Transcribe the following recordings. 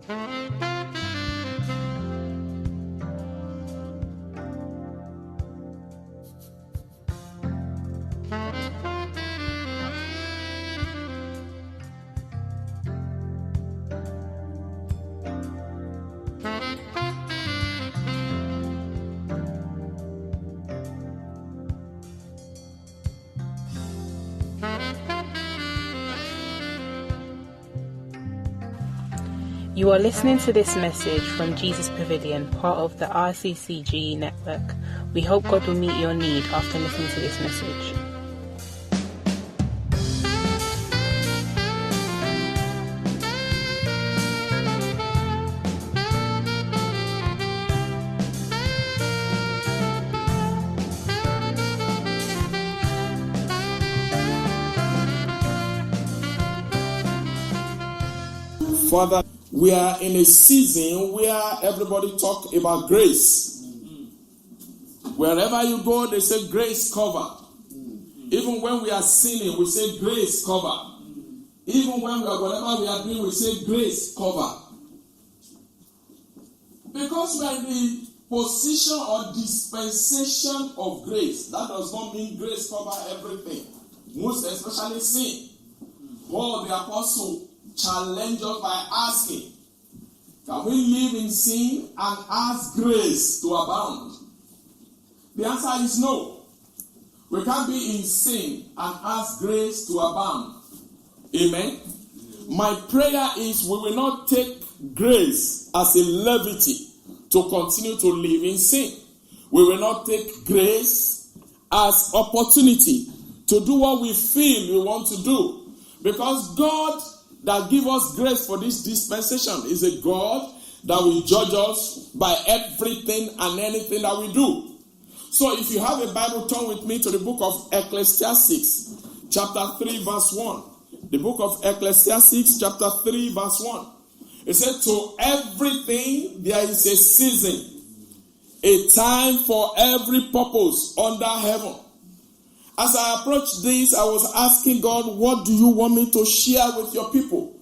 You are listening to this message from Jesus Pavilion, part of the RCCG network. We hope God will meet your need after listening to this message. Father, we are in a season where everybody talk about grace. Wherever you go, they say grace cover. Even when we are sinning, we say grace cover. Even when whatever we are doing, we say grace cover. Because we are in the position or dispensation of grace. That does not mean grace cover everything. Most especially sin. Paul the apostle challenge us by asking, can we live in sin and ask grace to abound? The answer is no. We can't be in sin and ask grace to abound. Amen. My prayer is we will not take grace as a levity to continue to live in sin. We will not take grace as opportunity to do what we feel we want to do. Because God that give us grace for this dispensation is a God that will judge us by everything and anything that we do. So if you have a Bible, turn with me to the book of Ecclesiastes, chapter 3, verse 1. The book of Ecclesiastes, chapter 3, verse 1. It said, to everything there is a season, a time for every purpose under heaven. As I approached this, I was asking God, what do you want me to share with your people?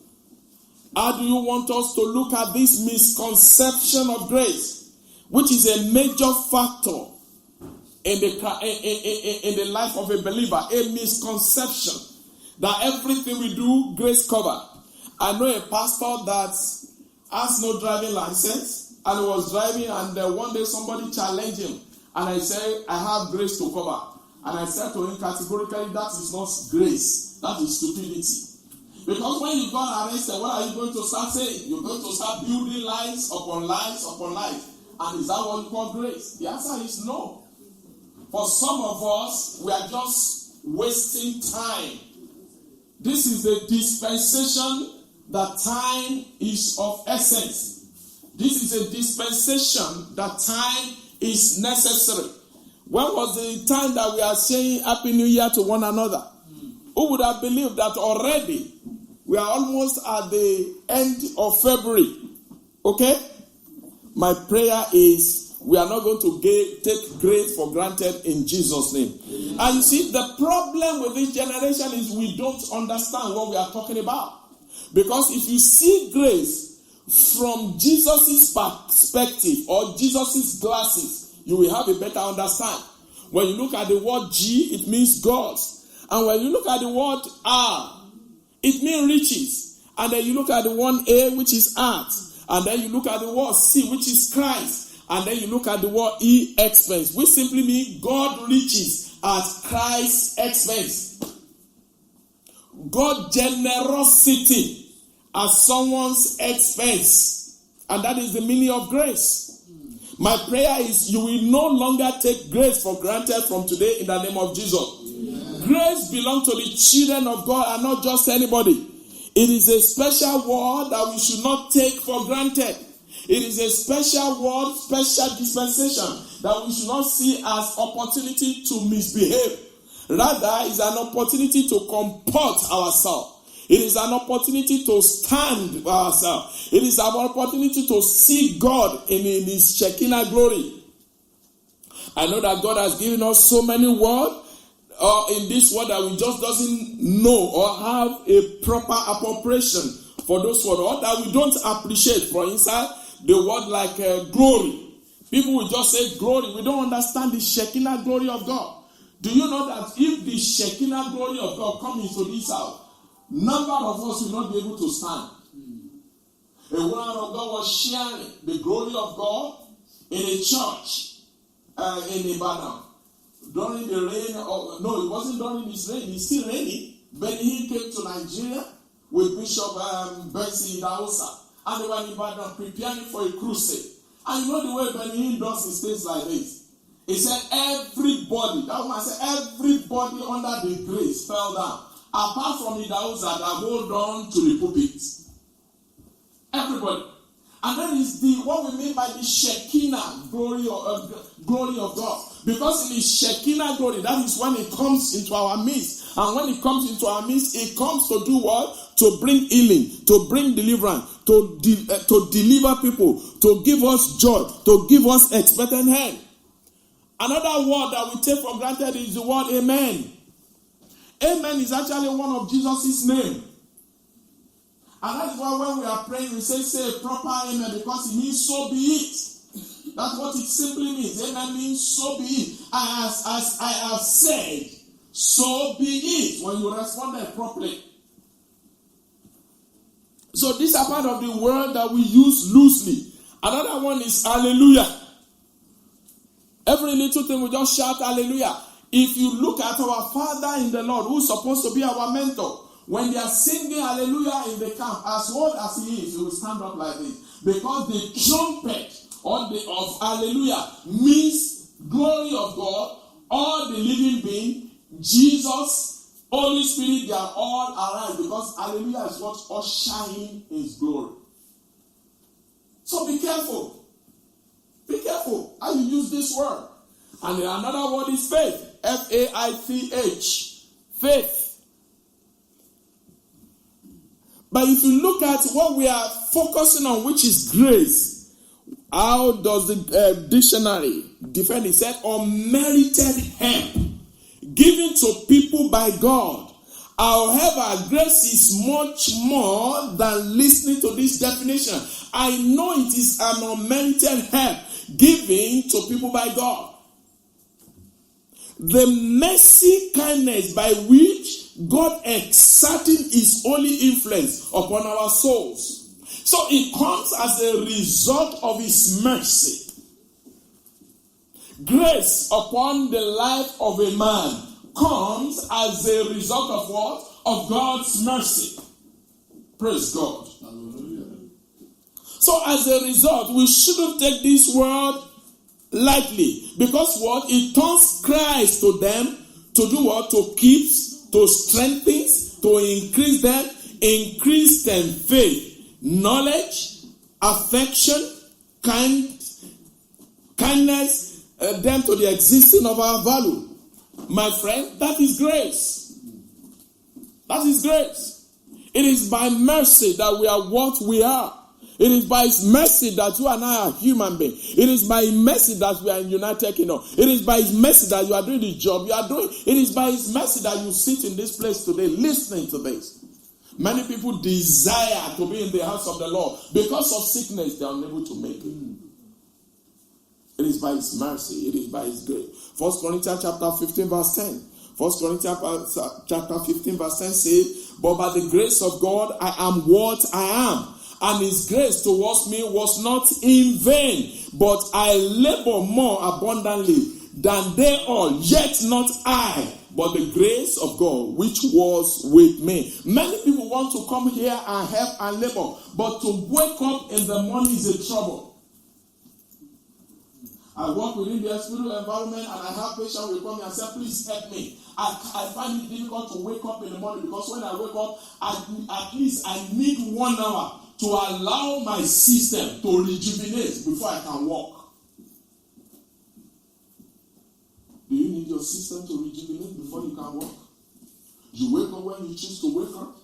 How do you want us to look at this misconception of grace, which is a major factor in the life of a believer, a misconception that everything we do, grace cover. I know a pastor that has no driving license, and he was driving, and one day somebody challenged him, and I said, I have grace to cover. And I said to him categorically, that is not grace, that is stupidity. Because when you got arrested, what are you going to start saying? You're going to start building lies upon lies upon lies. And is that what you call grace? The answer is no. For some of us, we are just wasting time. This is the dispensation that time is of essence. This is a dispensation that time is necessary. When was the time that we are saying Happy New Year to one another? Who would have believed that already we are almost at the end of February? Okay? My prayer is we are not going to take grace for granted in Jesus' name. And you see, the problem with this generation is we don't understand what we are talking about. Because if you see grace from Jesus' perspective or Jesus' glasses, you will have a better understanding. When you look at the word G, it means God's. And when you look at the word R, it means riches. And then you look at the one A, which is art. And then you look at the word C, which is Christ. And then you look at the word E, expense, which simply means God riches at Christ's expense. God generosity at someone's expense. And that is the meaning of grace. My prayer is you will no longer take grace for granted from today in the name of Jesus. Amen. Grace belongs to the children of God and not just anybody. It is a special word that we should not take for granted. It is a special word, special dispensation that we should not see as opportunity to misbehave. Rather, it's an opportunity to comport ourselves. It is an opportunity to stand by ourselves. It is an opportunity to see God in His Shekinah glory. I know that God has given us so many words in this world that we just doesn't know or have a proper appropriation for those words, or that we don't appreciate. For inside the word like glory, people will just say glory. We don't understand the Shekinah glory of God. Do you know that if the Shekinah glory of God comes into this house, number of us will not be able to stand? A woman of God was sharing the glory of God in a church in Ibadan during the rain. No, it wasn't during this rain. It's still raining. Benny came to Nigeria with Bishop Benson Idahosa, and they were in Ibadan preparing for a crusade. And you know the way Benny does his things like this. He said everybody, that woman said everybody under the grace fell down, apart from Idahosa that hold on to the pulpit. Everybody. And that is what we mean by the Shekinah glory of God. Because in the Shekinah glory, that is when it comes into our midst. And when it comes into our midst, it comes to do what? To bring healing, to bring deliverance, to deliver people, to give us joy, to give us expectant hand. Another word that we take for granted is the word amen. Amen is actually one of Jesus' name. And that is why when we are praying, we say a proper amen, because it means so be it. That's what it simply means. Amen means so be it. As I have said, so be it, when you responded properly. So these are part of the word that we use loosely. Another one is hallelujah. Every little thing we just shout hallelujah. If you look at our Father in the Lord, who's supposed to be our mentor, when they are singing hallelujah in the camp, as old as he is, he will stand up like this. Because the trumpet of hallelujah means glory of God, all the living being, Jesus, Holy Spirit, they are all around, because hallelujah is what ushering his glory. So be careful. Be careful how you use this word. And another word is faith. F-A-I-T-H. Faith. But if you look at what we are focusing on, which is grace, how does the dictionary define it? It said, unmerited help given to people by God. However, grace is much more than listening to this definition. I know it is an unmerited help given to people by God. The mercy kindness by which God exerting his holy influence upon our souls. So it comes as a result of his mercy. Grace upon the life of a man comes as a result of what? Of God's mercy. Praise God. Hallelujah. So as a result, we shouldn't take this word lightly. Because what? It turns Christ to them to do what? To keep, to strengthen, to increase them faith, knowledge, affection, kindness, them to the existing of our value. My friend, that is grace. That is grace. It is by mercy that we are what we are. It is by his mercy that you and I are human beings. It is by his mercy that we are in United Kingdom. It is by his mercy that you are doing the job you are doing. It is by his mercy that you sit in this place today listening to this. Many people desire to be in the house of the Lord. Because of sickness, they are unable to make it. It is by his mercy. It is by his grace. 1 Corinthians chapter 15 verse 10. 1 Corinthians chapter 15 verse 10 says, but by the grace of God I am what I am. And his grace towards me was not in vain, but I labor more abundantly than they all, yet not I, but the grace of God which was with me. Many people want to come here and help and labor, but to wake up in the morning is a trouble. I work within the spiritual environment and I have patients who come and say, please help me. I find it difficult to wake up in the morning, because when I wake up, at least I need 1 hour to allow my system to rejuvenate before I can walk. Do you need your system to rejuvenate before you can walk? You wake up when you choose to wake up.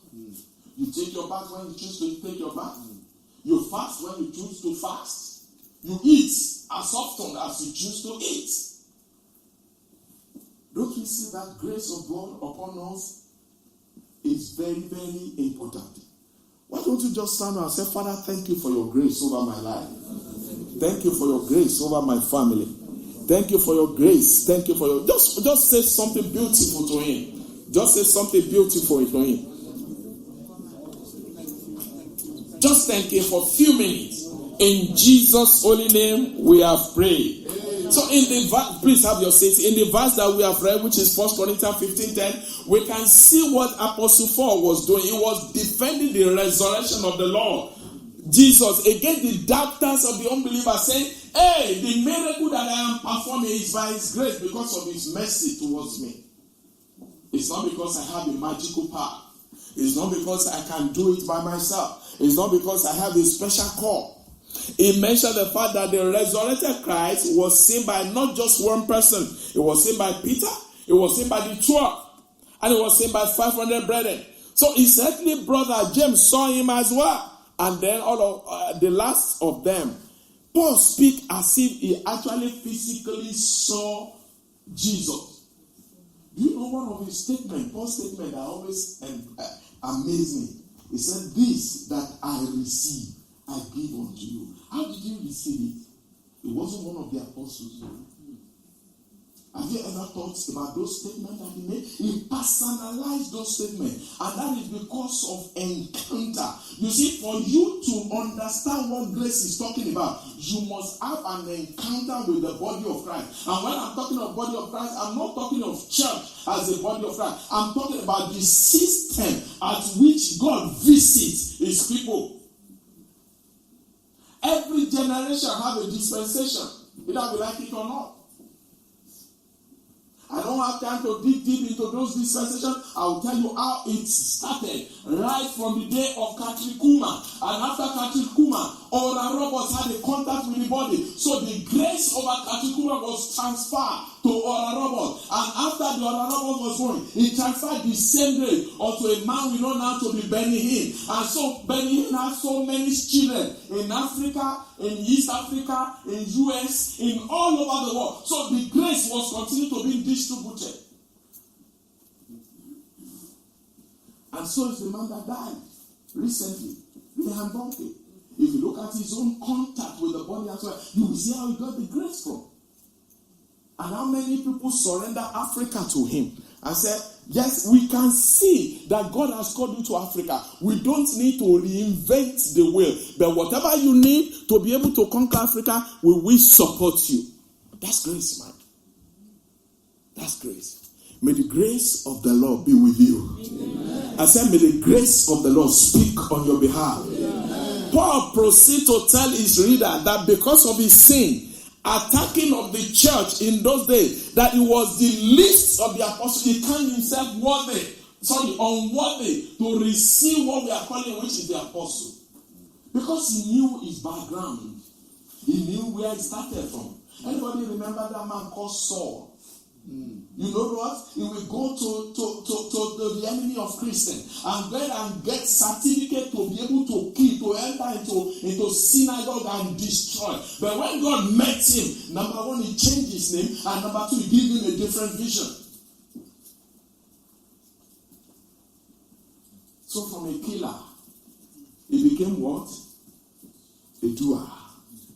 You take your bath when you choose to take your bath. You fast when you choose to fast. You eat as often as you choose to eat. Don't you see that grace of God upon us is very, very important? Why don't you just stand and say, Father, thank you for your grace over my life. Thank you for your grace over my family. Thank you for your grace. Thank you for your... Just say something beautiful to him. Just say something beautiful to him. Just thank him for a few minutes. In Jesus' holy name, we have prayed. So in the verse, please have your seats. In the verse that we have read, which is 1 Corinthians 15:10, we can see what Apostle Paul was doing. He was defending the resurrection of the Lord Jesus against the doubters of the unbelievers, saying, hey, the miracle that I am performing is by his grace because of his mercy towards me. It's not because I have a magical power. It's not because I can do it by myself. It's not because I have a special call. He mentioned the fact that the resurrected Christ was seen by not just one person. It was seen by Peter. It was seen by the 12. And it was seen by 500 brethren. So his earthly brother James saw him as well. And then all of the last of them. Paul speaks as if he actually physically saw Jesus. Do you know one of his statements? Paul's statement that always amazed me. He said, this that I receive, I give unto you. How did you receive it? It wasn't one of the apostles. Have you ever thought about those statements that he made? He personalized those statements. And that is because of encounter. You see, for you to understand what grace is talking about, you must have an encounter with the body of Christ. And when I'm talking of body of Christ, I'm not talking of church as a body of Christ. I'm talking about the system at which God visits his people. Every generation have a dispensation, whether we like it or not. I don't have time to dig deep into those dispensations. I will tell you how it started right from the day of Katrikuma. And after Katrikuma, Ora Roberts had a contact with the body. So the grace over Katrikuma was transferred to Ora Roberts. And after the Ora Roberts was born, he transferred the same grace unto a man we know now to be Benny Hinn. And so Benny Hinn has so many children in Africa, in East Africa, in US, in all over the world. So the grace was continued to be distributed. And so is the man that died recently, Reinhard Bonnke. If you look at his own contact with the body as well, you will see how he got the grace from. And how many people surrender Africa to him and say, yes, we can see that God has called you to Africa. We don't need to reinvent the wheel. But whatever you need to be able to conquer Africa, we will support you. That's grace, man. That's grace. May the grace of the Lord be with you. Amen. I said, may the grace of the Lord speak on your behalf. Amen. Paul proceeds to tell his reader that because of his sin, attacking of the church in those days, that he was the least of the apostles. He counted himself unworthy to receive what we are calling, which is the apostle. Because he knew his background. He knew where he started from. Anybody remember that man called Saul? You know what? He will go to the enemy of Christians and go and get certificate to be able to kill, to enter into synagogue and destroy. But when God met him, number one, he changed his name, and number two, he gave him a different vision. So from a killer, he became what? A doer.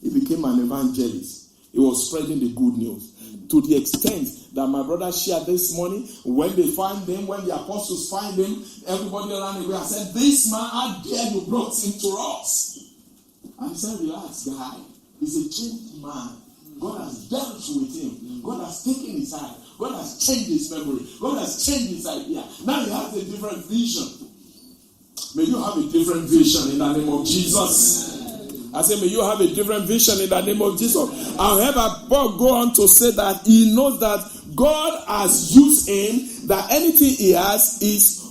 He became an evangelist. He was spreading the good news. To the extent that my brother shared this morning, when they find him, when the apostles find him, everybody around the way and said, this man, how dare you brought him to us? And he said, relax, guy. He's a changed man. God has dealt with him. God has taken his eye. God has changed his memory. God has changed his idea. Now he has a different vision. May you have a different vision in the name of Jesus. I say, may you have a different vision in the name of Jesus. However, Paul go on to say that he knows that God has used him, that anything he has is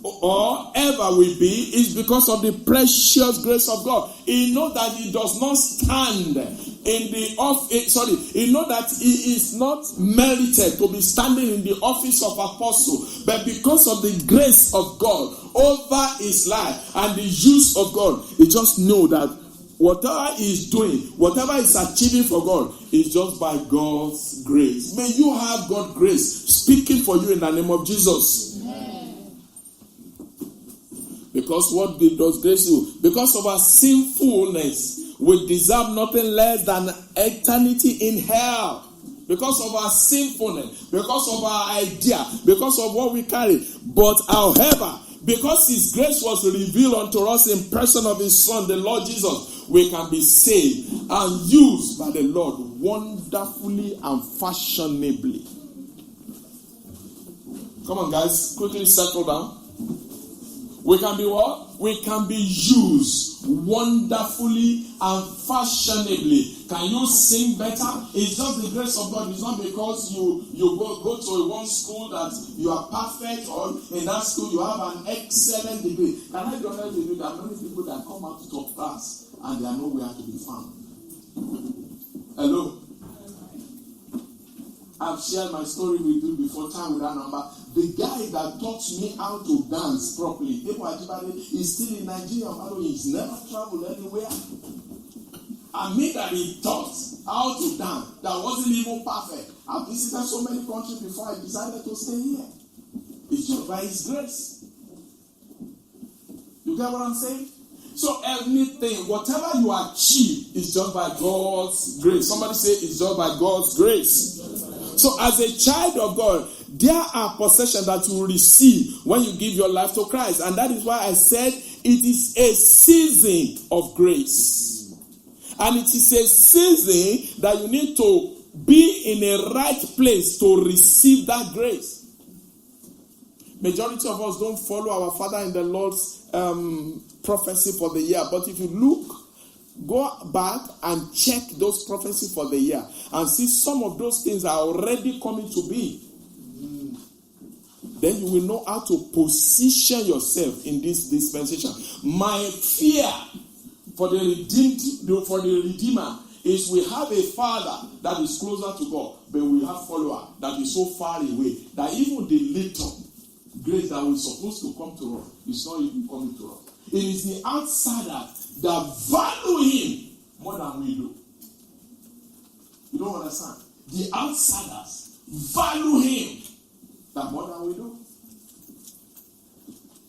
or ever will be is because of the precious grace of God. He knows that he does not stand in the office. He knows that he is not merited to be standing in the office of apostle, but because of the grace of God over his life and the use of God, he just know that whatever he's doing, whatever he's achieving for God, is just by God's grace. May you have God's grace speaking for you in the name of Jesus. Amen. Because Because what does grace do? Because of our sinfulness, we deserve nothing less than eternity in hell. Because of our sinfulness, because of our idea, because of what we carry. But however, because His grace was revealed unto us in person of His Son, the Lord Jesus, we can be saved and used by the Lord wonderfully and fashionably. Come on, guys, quickly settle down. We can be what? We can be used wonderfully and fashionably. Can you sing better? It's just the grace of God. It's not because you go to one school that you are perfect, or in that school you have an excellent degree. Can I be honest with you? There are many people that come out to top class and they are nowhere to be found. Hello? I've shared my story with you before, time with that number. The guy that taught me how to dance properly, is still in Nigeria. He's never traveled anywhere. I mean that he taught how to dance. That wasn't even perfect. I've visited so many countries before I decided to stay here. It's just by His grace. You get what I'm saying? So anything, whatever you achieve, is just by God's grace. Somebody say it's just by God's grace. So as a child of God, there are possessions that you will receive when you give your life to Christ. And that is why I said it is a season of grace. And it is a season that you need to be in a right place to receive that grace. Majority of us don't follow our Father in the Lord's prophecy for the year. But if you look, go back and check those prophecies for the year and see some of those things are already coming to be. Then you will know how to position yourself in this dispensation. My fear for the Redeemer is we have a Father that is closer to God, but we have follower that is so far away that even the little grace that we're supposed to come to us is not even coming to us. It is the outsider that value Him more than we do. You don't understand? The outsiders value Him more than we do.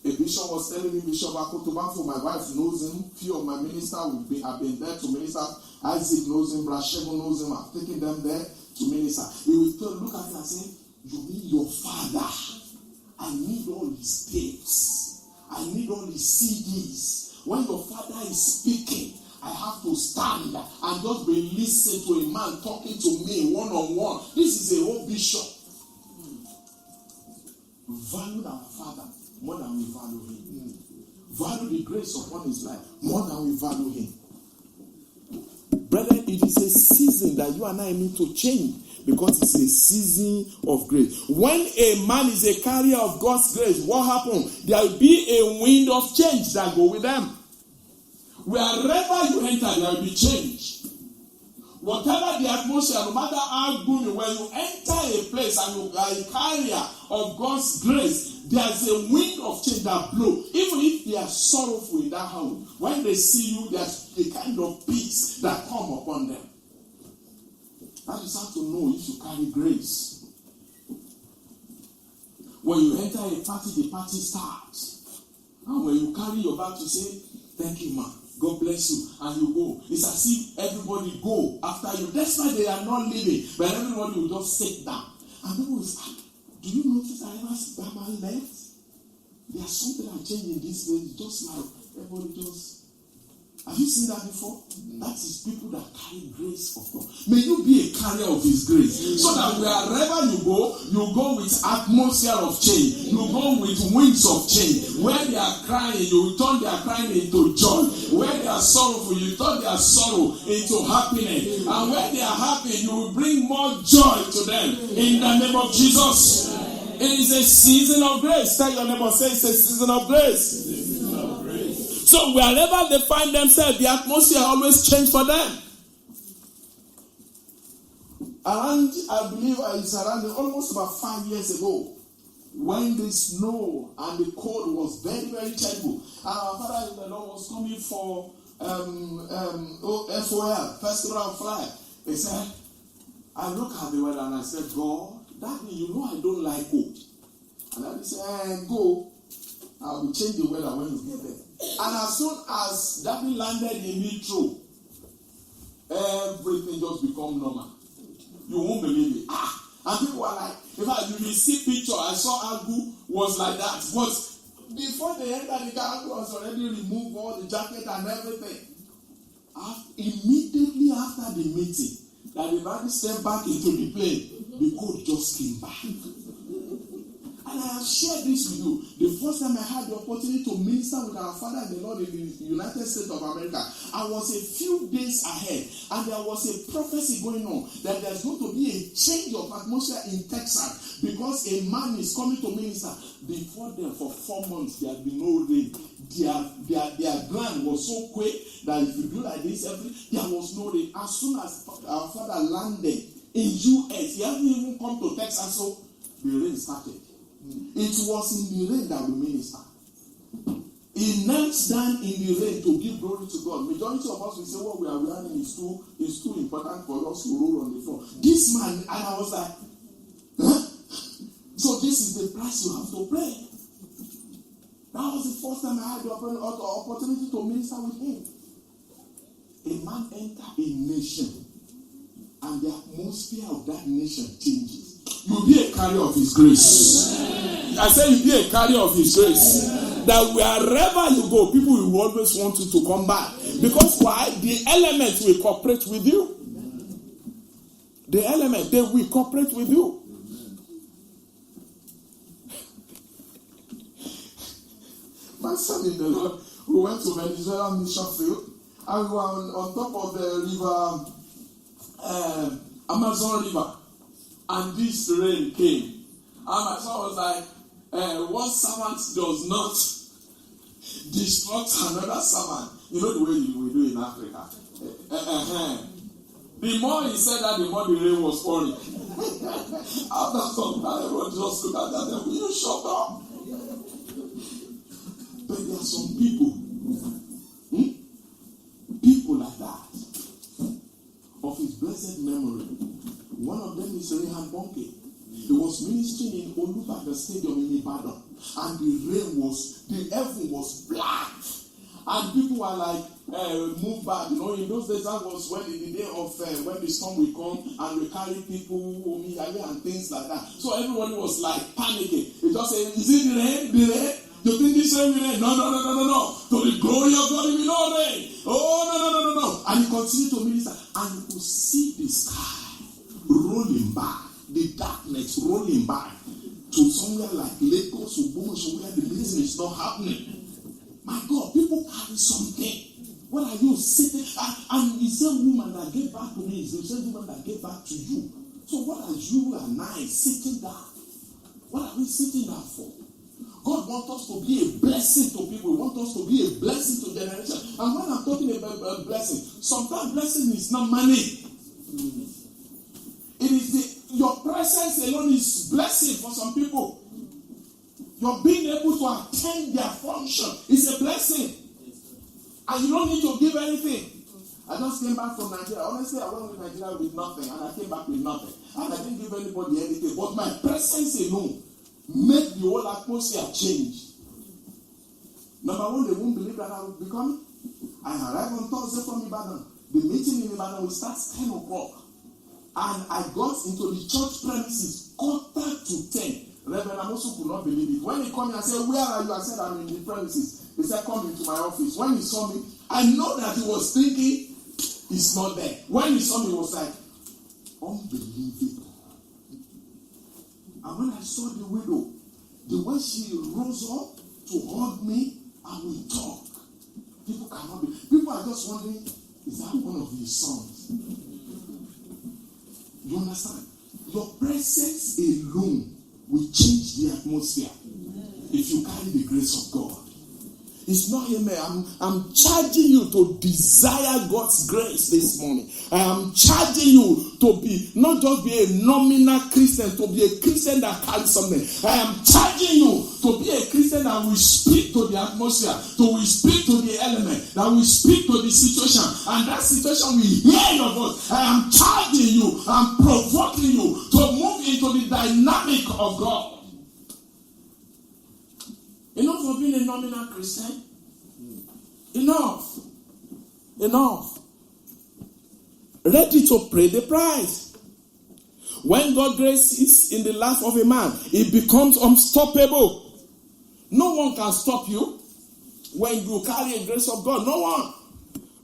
A bishop was telling me, Bishop Akotobanfo, my wife knows him. Few of my ministers have been there to minister. Isaac knows him. Brashego knows him. I've taken them there to minister. He will look at me and say, you mean your father? I need all his tapes. I need all his CDs. When your father is speaking, I have to stand and just be listening to a man talking to me one-on-one. This is a whole bishop. Value our Father more than we value Him. Value the grace upon His life more than we value Him. Brethren, it is a season that you and I need to change because it's a season of grace. When a man is a carrier of God's grace, what happens? There will be a wind of change that go with them. Wherever you enter, there will be change. Whatever the atmosphere, no matter how good, when you enter a place and you are a carrier of God's grace, there's a wind of change that blows. Even if they are sorrowful in that house, when they see you, there's a kind of peace that comes upon them. That is how to know if you carry grace. When you enter a party, the party starts. And when you carry your bag to say, thank you, man. God bless you, and you go. It's as if everybody go after you. That's why they are not leaving, but everybody will just sit down. And people will say, do you notice that everybody left? There's something that changed in this place, just like everybody just. Have you seen that before? That is people that carry grace of God. May you be a carrier of His grace. So that wherever you go with atmosphere of change. You go with winds of change. Where they are crying, you turn their crying into joy. Where they are sorrowful, you turn their sorrow into happiness. And where they are happy, you will bring more joy to them. In the name of Jesus. It is a season of grace. Tell your neighbor, say it's a season of grace. So wherever they find themselves, the atmosphere always changes for them. Around, I believe it's around almost about 5 years ago, when the snow and the cold was very, very terrible. And our Father in the Lord was coming for FOL, Festival of Fly. He said, I look at the weather and I said, God, Daddy, you know I don't like cold. And Daddy said, go. I will change the weather when you get there. And as soon as Daddy landed in Heathrow, everything just become normal. You won't believe it. And people were like, in fact, you will see picture. I saw Agu was like that. But before they entered the car, Agu was already removed all the jacket and everything. Immediately after the meeting, that the body stepped back into the plane, the cold just came back. And I have shared this with you. The first time I had the opportunity to minister with our Father and the Lord in the United States of America, I was a few days ahead, and there was a prophecy going on that there's going to be a change of atmosphere in Texas because a man is coming to minister. Before then, for 4 months, there had been no rain. Their ground was so quick that if you do like this, there was no rain. As soon as our Father landed in US, he hadn't even come to Texas, so the rain started. It was in the rain that we minister. He knelt down in the rain to give glory to God. Majority of us will say what we are wearing is too important for us to roll on the floor. This man, and I was like, huh? So this is the price you have to pay. That was the first time I had the opportunity to minister with him. A man entered a nation, and the atmosphere of that nation changes. You'll be a carrier of his grace. I say you'll be a carrier of his grace. That wherever you go, people will always want you to come back. Because why? The elements will cooperate with you. The element, they will cooperate with you. My son in the Lord, we went to Venezuela mission field, and we were on top of the river, Amazon River. And this rain came. And my son was like, one servant does not destruct another servant. You know the way we do in Africa. The more he said that, the more the rain was pouring. After some time, everyone just looked at that and will you shut up? But there are some people, people like that, of his blessed memory. One of them is Rehan Bonke. He was ministering in Olubadan Stadium in Ibadan, and the heaven was black, and people were like, move back. You know, in those days that was when in the day of when the storm will come and we carry people and things like that. So everybody was like panicking. They just said, "Is it the rain? The rain? You think this rain will rain? No. To the glory of God, it will not rain. Oh no. And he continued to minister, and you could see the sky rolling back, the darkness rolling back to somewhere like Lagos or Bomo, where the ministry is not happening. My God, people carry something. What are you sitting? And the same woman that gave back to me is the same woman that gave back to you. So what are you and I sitting down? What are we sitting down for? God wants us to be a blessing to people. He wants us to be a blessing to generation. And when I'm talking about a blessing, sometimes blessing is not money. It is your presence alone is blessing for some people. Your being able to attend their function is a blessing. And you don't need to give anything. I just came back from Nigeria. Honestly, I went with Nigeria with nothing, and I came back with nothing. And I didn't give anybody anything. But my presence alone made the whole atmosphere change. Number one, they won't believe that I would be coming. I arrived on Thursday from Ibadan. The meeting in Ibadan will start 10 o'clock. And I got into the church premises 9:45. Reverend Amosu could not believe it. When he called me, I said, "Where are you?" I said, "I'm in the premises." He said, "Come into my office." When he saw me, I know that he was thinking, "He's not there." When he saw me, he was like, unbelievable. And when I saw the widow, the way she rose up to hug me and we talk, people cannot be. People are just wondering, is that one of his sons? You understand? Your presence alone will change the atmosphere if you carry the grace of God. It's not him. I'm charging you to desire God's grace this morning. I am charging you to be, not just be a nominal Christian, to be a Christian that carries something. I am charging you to be a Christian that will speak to the atmosphere, to will speak to the element, that will speak to the situation, and that situation will hear your voice. I am charging you, I'm provoking you to move into the dynamic of God. Enough of being a nominal Christian. Enough. Ready to pay the price. When God's grace is in the life of a man, it becomes unstoppable. No one can stop you when you carry a grace of God. No one.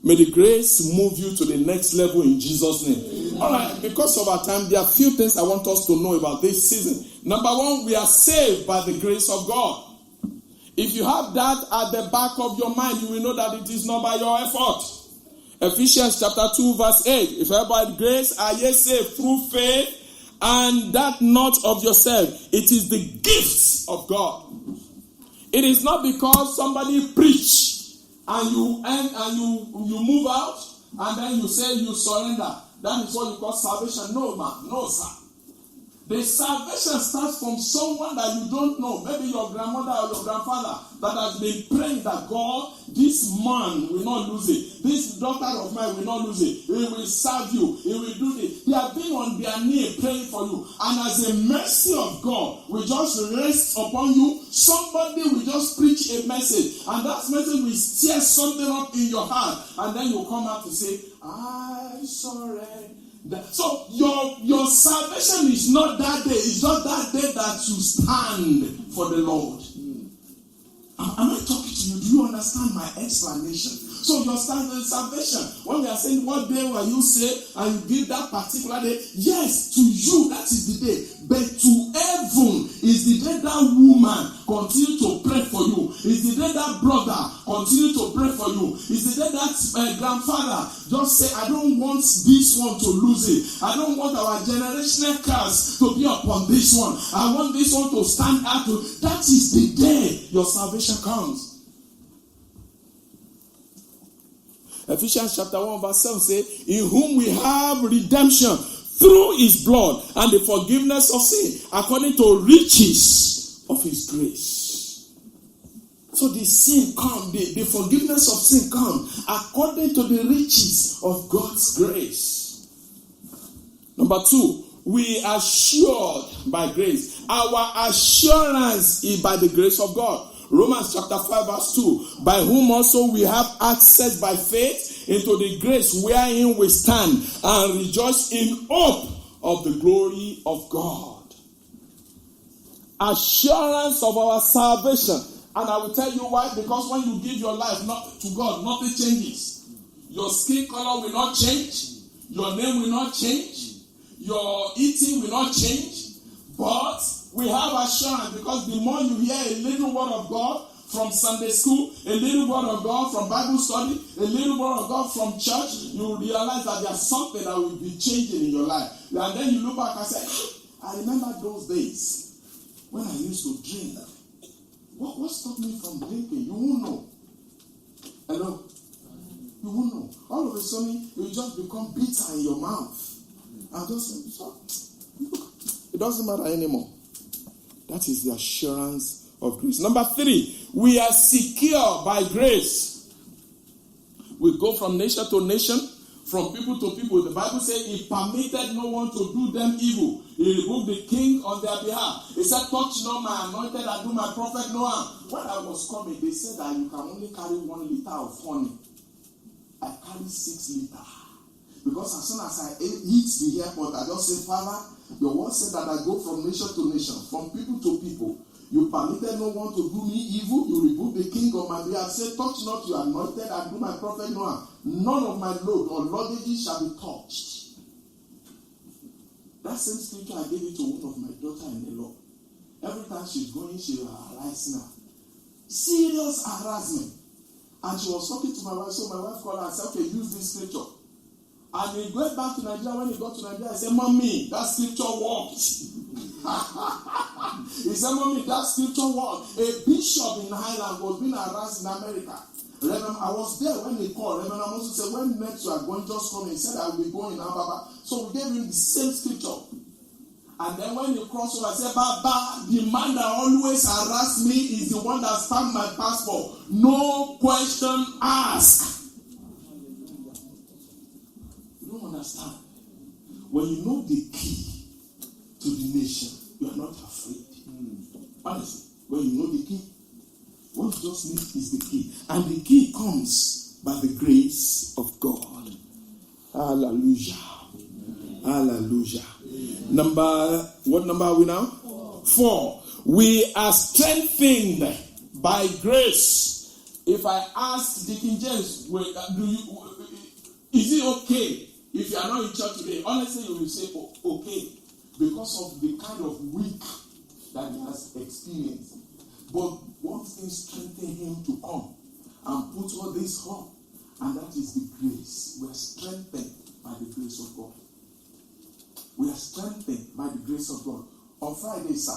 May the grace move you to the next level in Jesus' name. All right, because of our time, there are a few things I want us to know about this season. Number one, we are saved by the grace of God. If you have that at the back of your mind, you will know that it is not by your effort. Ephesians chapter 2 verse 8. If by grace are ye saved through faith, and that not of yourself. It is the gifts of God. It is not because somebody preach and you move out and then you say you surrender. That is what you call salvation. No, man. No, sir. The salvation starts from someone that you don't know. Maybe your grandmother or your grandfather that has been praying that God, this man will not lose it. This daughter of mine will not lose it. He will serve you. He will do this. They have been on their knee praying for you. And as a mercy of God will just rest upon you, somebody will just preach a message. And that message will stir something up in your heart. And then you come out to say, I surrender. So your salvation is not that day. It's not that day that you stand for the Lord. Am I talking to you? Do you understand my explanation? So your salvation, when we are saying what day will you say and you give that particular day, yes, to you that is the day. But to heaven is the day that woman continue to pray for you. Is the day that brother continue to pray for you. Is the day that grandfather just say, I don't want this one to lose it. I don't want our generational curse to be upon this one. I want this one to stand out. That is the day your salvation comes. Ephesians chapter 1 verse 7 says, in whom we have redemption through his blood and the forgiveness of sin according to riches of his grace. So the sin comes, the forgiveness of sin comes according to the riches of God's grace. Number 2, we are assured by grace. Our assurance is by the grace of God. Romans chapter 5 verse 2. By whom also we have access by faith into the grace wherein we stand and rejoice in hope of the glory of God. Assurance of our salvation. And I will tell you why. Because when you give your life to God, nothing changes. Your skin color will not change. Your name will not change. Your eating will not change. But we have assurance because the more you hear a little word of God from Sunday school, a little word of God from Bible study, a little word of God from church, you will realize that there's something that will be changing in your life. And then you look back and say, I remember those days when I used to drink. What stopped me from drinking? You won't know. Hello? You won't know. All of a sudden, you just become bitter in your mouth. And just say, look, it doesn't matter anymore. That is the assurance of grace. Number 3, we are secure by grace. We go from nation to nation, from people to people. The Bible says he permitted no one to do them evil. He rebuked the king on their behalf. He said, touch not my anointed and do my prophet no harm. When I was coming, they said that you can only carry 1 liter of honey. I carry 6 liters. Because as soon as I hit the airport, I just say, Father, your word said that I go from nation to nation, from people to people. You permitted no one to do me evil. You rebuked the king on my behalf. Say, touch not your anointed and do my prophet no harm. None of my load or luggage shall be touched. That same scripture I gave it to one of my daughter in the Lord. Every time she's going, she will arise now. Serious harassment. And she was talking to my wife, so my wife called her and said, okay, use this scripture. And he went back to Nigeria. When he got to Nigeria, he said, Mommy, that scripture worked. He said, Mommy, that scripture worked. A bishop in Highland was being harassed in America. Reverend, I was there when he called. Reverend Amosu said, when next you are going, just come. He said, I will be going now, Baba. So we gave him the same scripture. And then when he crossed over, I said, Baba, the man that always harassed me is the one that stamped my passport. No question asked. Understand, when you know the key to the nation, you are not afraid. Honestly, when you know the key, What you just need is the key. And the key comes by the grace of God. Hallelujah. Hallelujah. What number are we now? 4. We are strengthened by grace. If I ask Deacon James, is it okay if you are not in church today? Honestly, you will say okay, because of the kind of week that he has experienced. But one thing strengthened him to come and put all this up, and that is the grace. We are strengthened by the grace of God. We are strengthened by the grace of God. On Friday, sir,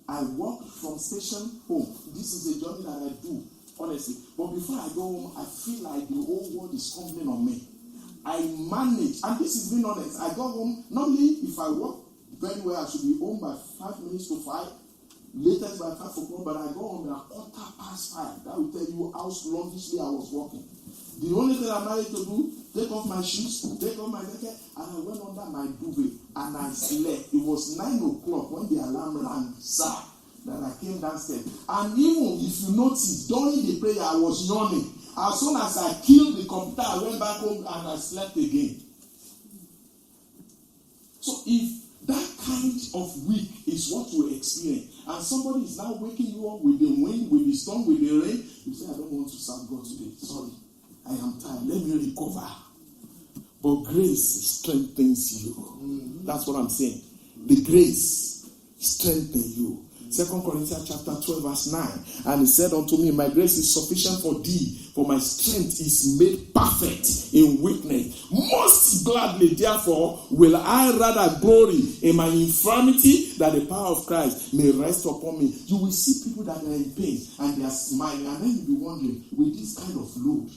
I walked from station home. This is a journey that I do, honestly. But before I go home, I feel like the whole world is crumbling on me. I managed, and this is being honest. I got home. Normally, if I walk very well, I should be home by 5 minutes to 5. Latest by 5 o'clock, but I go home at 5:15. That will tell you how sluggishly I was walking. The only thing I managed to do, take off my shoes, take off my jacket, and I went under my duvet and I slept. It was 9 o'clock when the alarm rang, sir, that I came downstairs. And even if you notice, during the prayer, I was yawning. As soon as I killed the computer, I went back home and I slept again. So if that kind of week is what we experience, and somebody is now waking you up with the wind, with the storm, with the rain, you say, I don't want to serve God today. Sorry, I am tired. Let me recover. But grace strengthens you. That's what I'm saying. The grace strengthens you. 2 Corinthians chapter 12 verse 9. And he said unto me, my grace is sufficient for thee, for my strength is made perfect in weakness. Most gladly, therefore, will I rather glory in my infirmity, that the power of Christ may rest upon me. You will see people that are in pain and they are smiling, and then you'll be wondering, with this kind of load,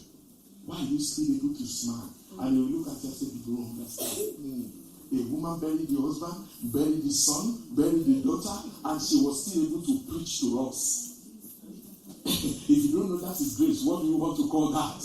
why are you still able to smile? And you look at you and say, you don't understand. A woman buried the husband, buried the son, buried the daughter, and she was still able to preach to us. If you don't know that is grace, what do you want to call that?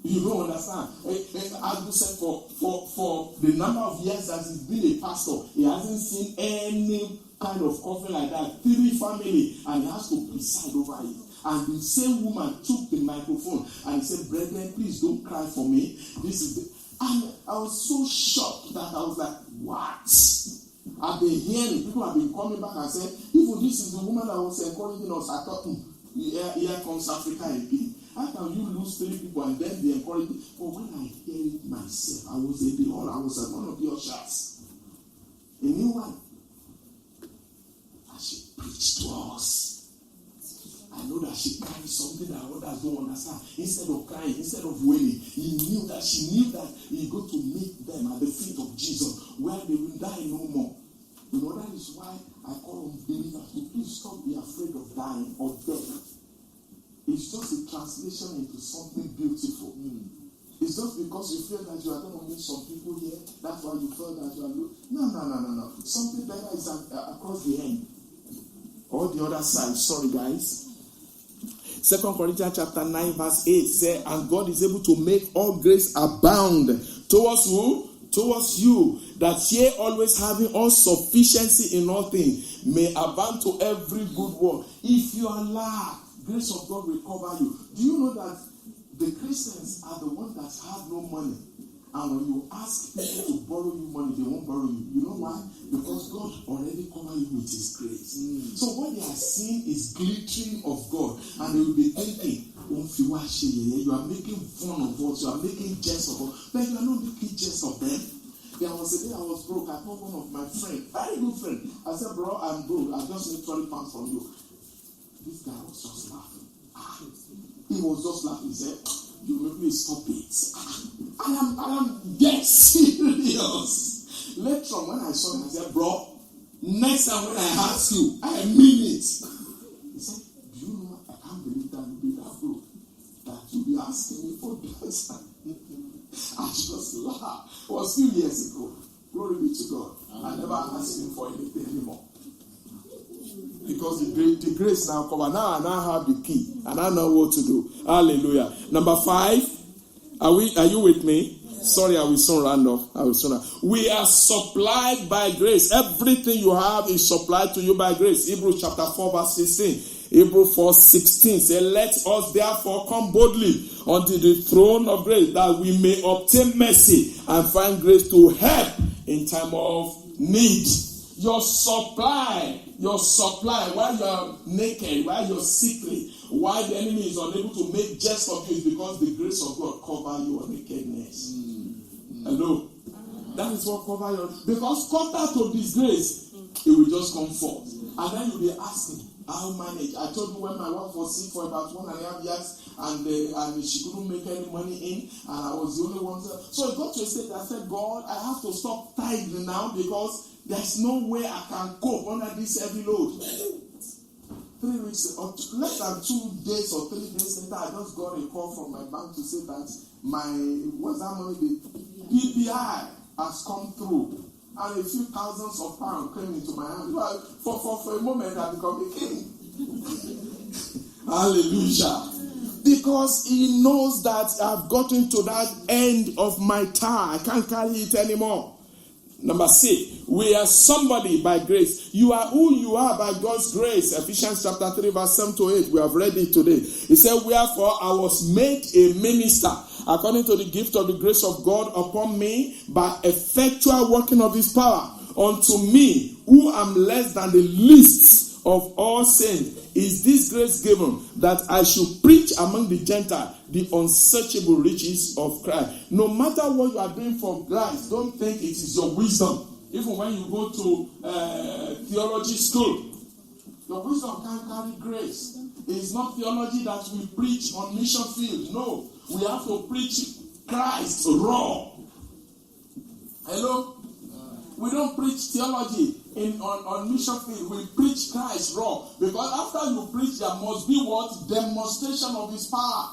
You don't understand. As you said, for the number of years that he's been a pastor, he hasn't seen any kind of coffin like that. 3 families, and he has to preside over it. And the same woman took the microphone and said, brethren, please don't cry for me. This is the... And I was so shocked that I was like, what? I've been hearing, people have been coming back and saying, even this is the woman that was encouraging us. I thought, here comes Africa again. How can you lose 3 people and then be encouraging? But when I hear it myself, I was in the hall, I was at one of the ushers. A new one. And she preached to us. I know that she carried something that others don't understand. Instead of crying, instead of wailing, she knew that he going to meet them at the feet of Jesus, where they will die no more. You know, that is why I call on believers to please stop being afraid of dying or death. It's just a translation into something beautiful. It's just because you feel that you are going to meet some people here, that's why you feel that you are no. Something better is across the end. Or the other side. Sorry, guys. 2 Corinthians chapter 9 verse 8 says, and God is able to make all grace abound towards who? Towards you, that ye always having all sufficiency in all things may abound to every good work. If you are lack, grace of God will cover you. Do you know that the Christians are the ones that have no money? And when you ask people to borrow you money, they won't borrow you. You know why? Because God already covered you with His grace. So what they are seeing is glittering of God. And they will be thinking, you are making fun of us, you are making jest of us. But you are not making jest of them. There was a day I was broke. I called one of my friends, very good friend. I said, bro, I'm broke. I just need 20 pounds from you. This guy was just laughing. He was just laughing. He said, you make me stop it. I am dead serious. Later on, when I saw him, I said, bro, next time when I ask you, I mean it. He said, do you know, I can't believe that you be that broke, that you be asking me for that. I just laughed. It was a few years ago. Glory be to God. I never asked him for anything anymore. Because the grace now cover. Now I now have the key. And I know what to do. Hallelujah. Number 5. Are you with me? Sorry, I will soon round off. We are supplied by grace. Everything you have is supplied to you by grace. Hebrews chapter 4 verse 16. Hebrews 4:16 says, let us therefore come boldly unto the throne of grace, that we may obtain mercy and find grace to help in time of need. Your supply, while you are naked, while you're sickly, why the enemy is unable to make jest of you, is because the grace of God cover your nakedness. Hello? That is what cover your... Because contact to disgrace, it will just come forth. And then you'll be asking, how manage? I told you when my wife was sick for about 1.5 years, and she couldn't make any money in, and I was the only one. So it got to a state that I said, God, I have to stop tithing now, because there's no way I can cope under this heavy load. 3 weeks, or less than 2 days or 3 days later, I just got a call from my bank to say that what's that money? The PPI has come through. And a few thousands of pounds came into my hand. For a moment, I become a king. Hallelujah. Because he knows that I've gotten to that end of my time. I can't carry it anymore. Number 6, we are somebody by grace. You are who you are by God's grace. Ephesians chapter 3 verse 7 to 8. We have read it today. It said, wherefore I was made a minister according to the gift of the grace of God upon me, by effectual working of his power. Unto me, who am less than the least of all saints, is this grace given, that I should preach among the Gentiles the unsearchable riches of Christ. No matter what you are doing for Christ, don't think it is your wisdom. Even when you go to theology school, your wisdom can't carry grace. It is not theology that we preach on mission field. No, we have to preach Christ raw. Hello? We don't preach theology on mission field. We preach Christ raw. Because after you preach, there must be what? Demonstration of his power.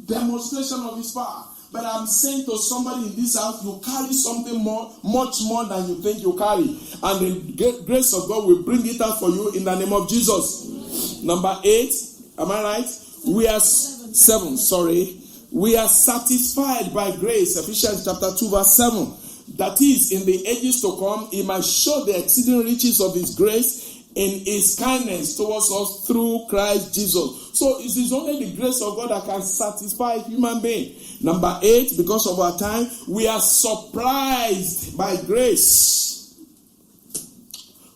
Demonstration of his power. But I'm saying to somebody in this house, you carry something much more than you think you carry. And the grace of God will bring it out for you in the name of Jesus. Number 8, am I right? We are 7, sorry. We are satisfied by grace. Ephesians chapter 2 verse 7. That is, in the ages to come, he might show the exceeding riches of his grace in his kindness towards us through Christ Jesus. So it is only the grace of God that can satisfy a human being. Number 8, because of our time, we are surprised by grace.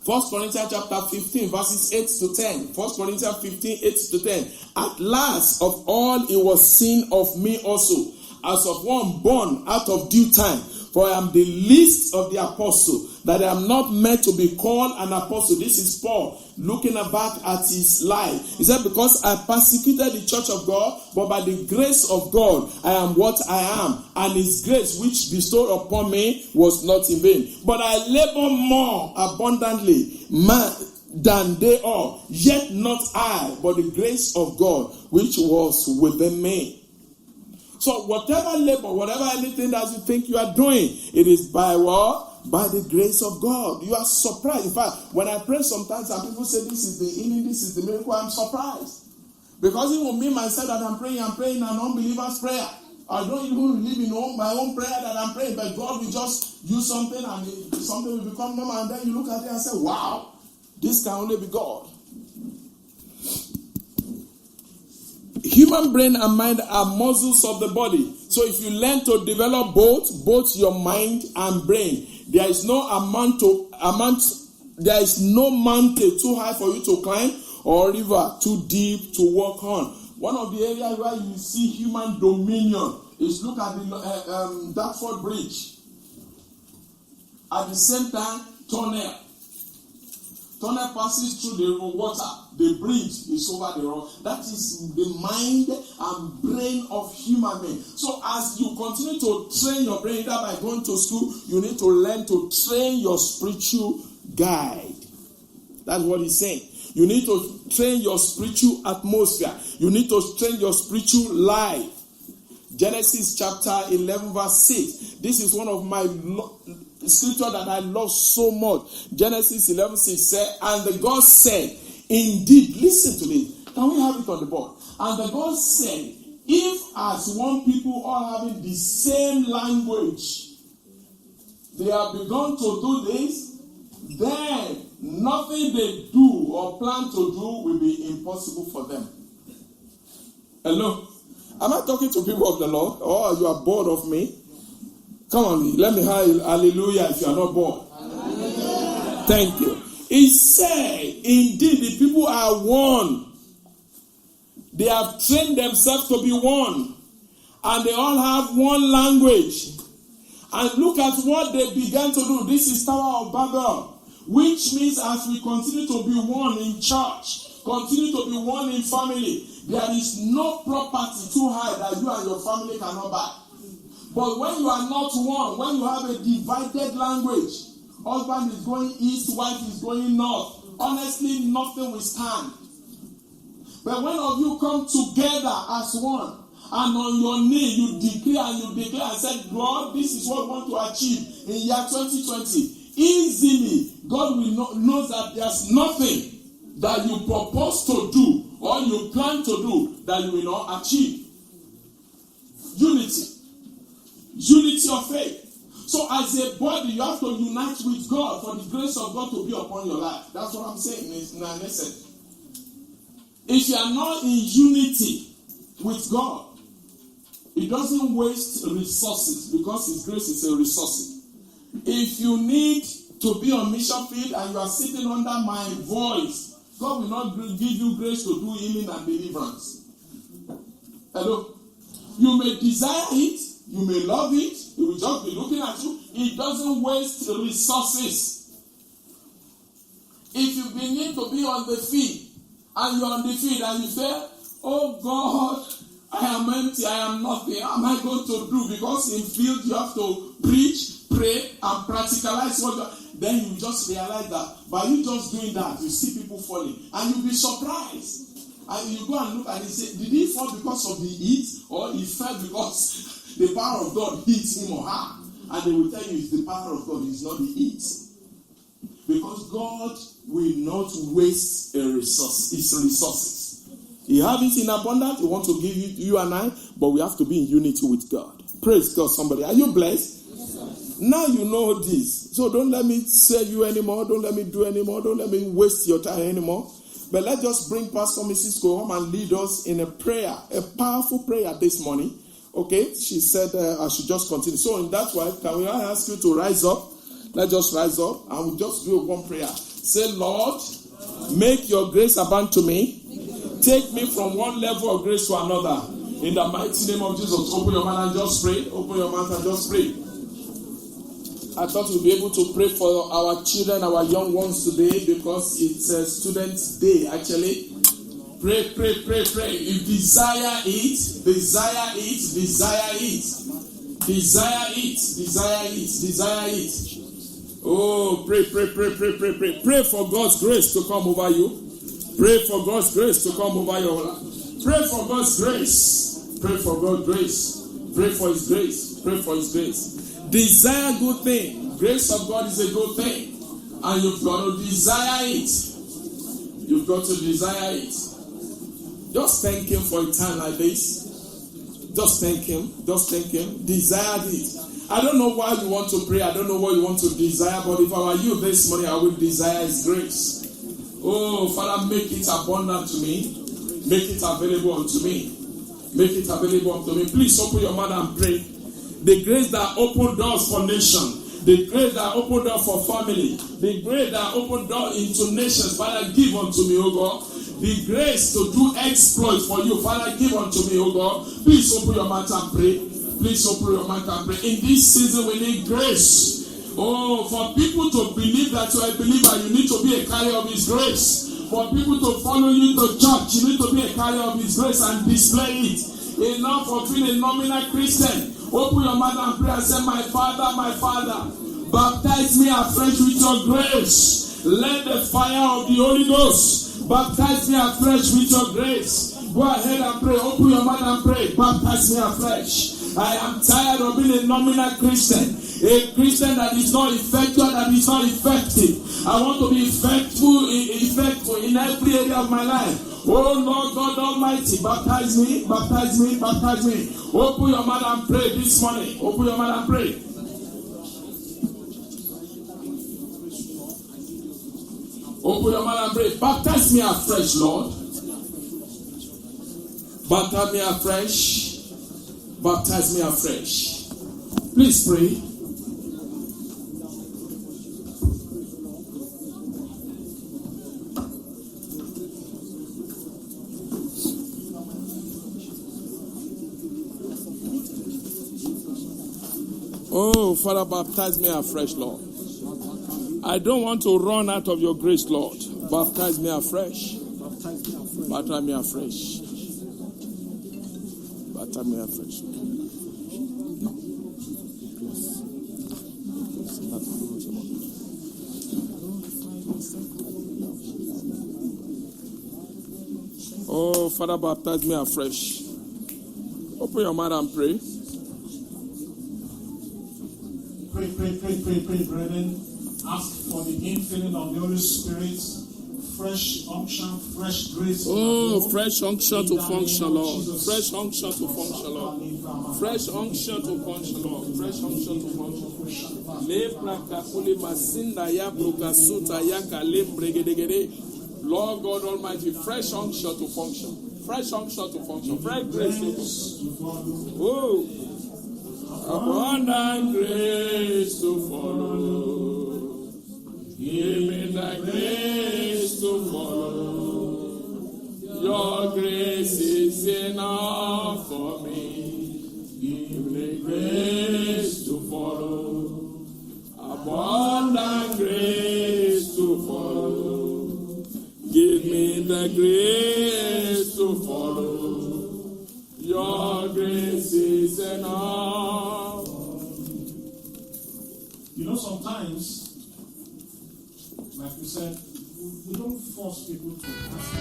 1 Corinthians chapter 15 verses 8 to 10. 1 Corinthians 15, 8 to 10. At last of all it was seen of me also, as of one born out of due time. For I am the least of the apostles, that I am not meant to be called an apostle. This is Paul looking back at his life. He said, because I persecuted the church of God, but by the grace of God, I am what I am. And his grace which bestowed upon me was not in vain. But I labor more abundantly than they all. Yet not I, but the grace of God which was within me. So whatever labor, whatever anything that you think you are doing, it is by what? By the grace of God. You are surprised. In fact, when I pray sometimes and people say this is the healing, this is the miracle, I'm surprised. Because even me myself that I'm praying an unbeliever's prayer. I don't even believe in my own prayer that I'm praying, but God will just use something and something will become normal, and then you look at it and say, wow, this can only be God. Human brain and mind are muscles of the body. So if you learn to develop both your mind and brain, there is no there is no mountain too high for you to climb or river too deep to walk on. One of the areas where you see human dominion is look at the Dartford Bridge. At the same time, tunnel passes through the water. The bridge is over the rock. That is the mind and brain of human being. So as you continue to train your brain, either by going to school, you need to learn to train your spiritual guide. That's what he's saying. You need to train your spiritual atmosphere. You need to train your spiritual life. Genesis chapter 11 verse 6. This is one of my scripture that I love so much. Genesis 11:6 said, and the God said, indeed, listen to me. Can we have it on the board? And the God said, if as one people all having the same language, they have begun to do this, then nothing they do or plan to do will be impossible for them. Hello? Am I talking to people of the Lord? Or you are bored of me? Come on, let me hear hallelujah if you are not bored. Hallelujah. Thank you. He said, indeed, the people are one. They have trained themselves to be one. And they all have one language. And look at what they began to do. This is Tower of Babel. Which means as we continue to be one in church, continue to be one in family, there is no property too high that you and your family cannot buy. But when you are not one, when you have a divided language, husband is going east, wife is going north, honestly, nothing will stand. But when of you come together as one, and on your knee you declare and say, God, this is what we want to achieve in year 2020. Easily, God will know that there's nothing that you propose to do or you plan to do that you will not achieve. Unity. Unity of faith. So as a body, you have to unite with God for the grace of God to be upon your life. That's what I'm saying in an essence. If you are not in unity with God, it doesn't waste resources because His grace is a resource. If you need to be on mission field and you are sitting under my voice, God will not give you grace to do healing and deliverance. Hello? You may desire it, you may love it, He will just be looking at you. It doesn't waste resources. If you begin to be on the field, and you're on the field and you say, oh God, I am empty, I am nothing. How am I going to do? Because in field you have to preach, pray, and practicalize what you. Then you just realize that by you just doing that, you see people falling. And you'll be surprised. And you go and look and you say, did he fall because of the heat? Or he fell because the power of God hit him or her? And they will tell you it's the power of God, it's not the heat. Because God will not waste his resources. He has it in abundance. He wants to give you and I, but we have to be in unity with God. Praise God, somebody. Are you blessed? Yes, now you know this. So don't let me say you anymore. Don't let me do anymore. Don't let me waste your time anymore. But let's just bring Pastor Mrs. Go home and lead us in a prayer, a powerful prayer this morning. Okay? She said I should just continue. So in that way, can we ask you to rise up? Let's just rise up and we'll just do one prayer. Say, Lord, make your grace abound to me. Take me from one level of grace to another. In the mighty name of Jesus, open your mouth and just pray. Open your mouth and just pray. I thought we'll be able to pray for our children, our young ones today because it's a student's day actually. Pray, pray, pray, pray. If desire it, desire it, desire it. Desire it, desire it, desire it. Oh, pray, pray, pray, pray, pray, pray. Pray for God's grace to come over you. Pray for God's grace to come over your life. Pray for God's grace. Pray for God's grace. Pray for His grace. Pray for His grace. Desire good thing. Grace of God is a good thing. And you've got to desire it. You've got to desire it. Just thank Him for a time like this. Just thank Him. Just thank Him. Desire it. I don't know why you want to pray. I don't know what you want to desire. But if I were you this morning, I would desire His grace. Oh, Father, make it abundant to me. Make it available unto me. Make it available unto me. Please open your mouth and pray. The grace that opened doors for nation. The grace that opened doors for family. The grace that opened doors into nations. Father, give unto me, oh God. The grace to do exploits for you. Father, give unto me, oh God. Please open your mouth and pray. Please open your mouth and pray. In this season, we need grace. Oh, for people to believe that you're a believer, you need to be a carrier of His grace. For people to follow you to church, you need to be a carrier of His grace and display it. Enough of being a nominal Christian. Open your mouth and pray and say, my Father, baptize me afresh with your grace. Let the fire of the Holy Ghost baptize me afresh with your grace. Go ahead and pray. Open your mouth and pray. Baptize me afresh. I am tired of being a nominal Christian. A Christian that is not effectual, that is not effective. I want to be effective in every area of my life. Oh Lord God Almighty, baptize me, baptize me, baptize me. Open your mouth and pray this morning. Open your mouth and pray. Open your mouth and pray. Baptize me afresh, Lord. Baptize me afresh. Baptize me afresh. Please pray. Oh, Father, baptize me afresh, Lord. I don't want to run out of your grace, Lord. Baptize me afresh. Baptize me afresh. Baptize me afresh. Oh, Father, baptize me afresh. Open your mouth and pray. Pray, brethren. Ask for the infilling of the Holy Spirit, fresh unction, fresh grace. Oh, fresh unction to function, Lord. Fresh unction to function, Lord. Fresh unction to function, Lord. Fresh unction to function. Lord God Almighty, fresh unction to function. Fresh unction to function. Fresh grace to function. Oh. Abundant grace to follow. Give me the grace to follow. Your grace is enough for me. Give me grace to follow. Abundant grace to follow. Give me the grace to follow. Your grace is enough. You know, sometimes, like you said, we don't force people to ask.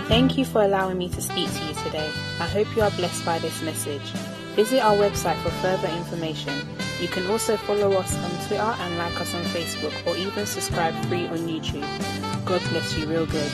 Thank you for allowing me to speak to you today. I hope you are blessed by this message. Visit our website for further information. You can also follow us on Twitter and like us on Facebook, or even subscribe free on YouTube. God bless you real good.